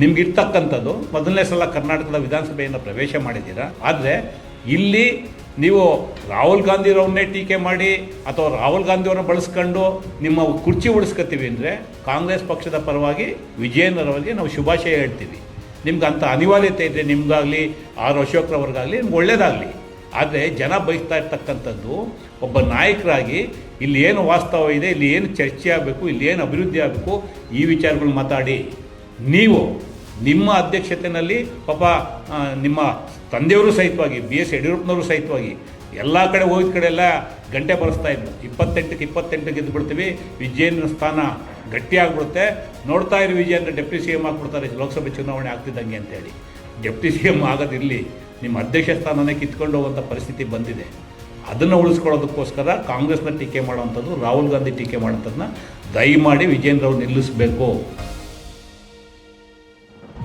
ನಿಮ್ಗಿರ್ತಕ್ಕಂಥದ್ದು ಮೊದಲನೇ ಸಲ ಕರ್ನಾಟಕದ ವಿಧಾನಸಭೆಯನ್ನು ಪ್ರವೇಶ ಮಾಡಿದ್ದೀರಾ. ಆದರೆ ಇಲ್ಲಿ ನೀವು ರಾಹುಲ್ ಗಾಂಧಿರವ್ರನ್ನೇ ಟೀಕೆ ಮಾಡಿ ಅಥವಾ ರಾಹುಲ್ ಗಾಂಧಿಯವ್ರನ್ನ ಬಳಸ್ಕೊಂಡು ನಿಮ್ಮ ಕುರ್ಚಿ ಉಳಿಸ್ಕೊತೀವಿ ಅಂದರೆ ಕಾಂಗ್ರೆಸ್ ಪಕ್ಷದ ಪರವಾಗಿ ವಿಜಯೇಂದ್ರವರಿಗೆ ನಾವು ಶುಭಾಶಯ ಹೇಳ್ತೀವಿ. ನಿಮ್ಗೆ ಅಂಥ ಅನಿವಾರ್ಯತೆ ಇದೆ, ನಿಮಗಾಗಲಿ ಆರ್ ಅಶೋಕ್ರವ್ರಿಗಾಗಲಿ ನಿಮ್ಗೆ ಒಳ್ಳೆಯದಾಗಲಿ. ಆದರೆ ಜನ ಬಯಸ್ತಾ ಇರ್ತಕ್ಕಂಥದ್ದು ಒಬ್ಬ ನಾಯಕರಾಗಿ ಇಲ್ಲಿ ಏನು ವಾಸ್ತವ ಇದೆ, ಇಲ್ಲಿ ಏನು ಚರ್ಚೆ ಆಗಬೇಕು, ಇಲ್ಲಿ ಏನು ಅಭಿವೃದ್ಧಿ ಆಗಬೇಕು, ಈ ವಿಚಾರಗಳು ಮಾತಾಡಿ. ನೀವು ನಿಮ್ಮ ಅಧ್ಯಕ್ಷತೆಯಲ್ಲಿ ಪಾಪ ನಿಮ್ಮ ತಂದೆಯವರು ಸಹಿತವಾಗಿ BS ಯಡಿಯೂರಪ್ಪನವರು ಸಹಿತವಾಗಿ ಎಲ್ಲ ಕಡೆ ಹೋಗಿದ ಕಡೆ ಎಲ್ಲ ಗಂಟೆ ಬರೆಸ್ತಾ ಇದ್ರು, 28 ಗೆದ್ದುಬಿಡ್ತೀವಿ, ವಿಜಯೇಂದ್ರ ಸ್ಥಾನ ಗಟ್ಟಿಯಾಗ್ಬಿಡುತ್ತೆ, ನೋಡ್ತಾ ಇರಿ ವಿಜಯೇಂದ್ರ ಡೆಪ್ಟಿ CM ಆಗಿಬಿಡ್ತಾರೆ ಲೋಕಸಭೆ ಚುನಾವಣೆ ಆಗ್ತಿದ್ದಂಗೆ ಅಂತೇಳಿ. ಡೆಪ್ಟಿ CM ಆಗೋದಿರಲಿ, ನಿಮ್ಮ ಅಧ್ಯಕ್ಷ ಸ್ಥಾನನೇ ಕಿತ್ಕೊಂಡು ಹೋಗುವಂಥ ಪರಿಸ್ಥಿತಿ ಬಂದಿದೆ. ಅದನ್ನು ಉಳಿಸ್ಕೊಳ್ಳೋದಕ್ಕೋಸ್ಕರ ಕಾಂಗ್ರೆಸ್ನ ಟೀಕೆ ಮಾಡೋವಂಥದ್ದು, ರಾಹುಲ್ ಗಾಂಧಿ ಟೀಕೆ ಮಾಡೋಂಥದ್ದನ್ನ ದಯಮಾಡಿ ವಿಜಯೇಂದ್ರ ಅವ್ರು ನಿಲ್ಲಿಸಬೇಕು.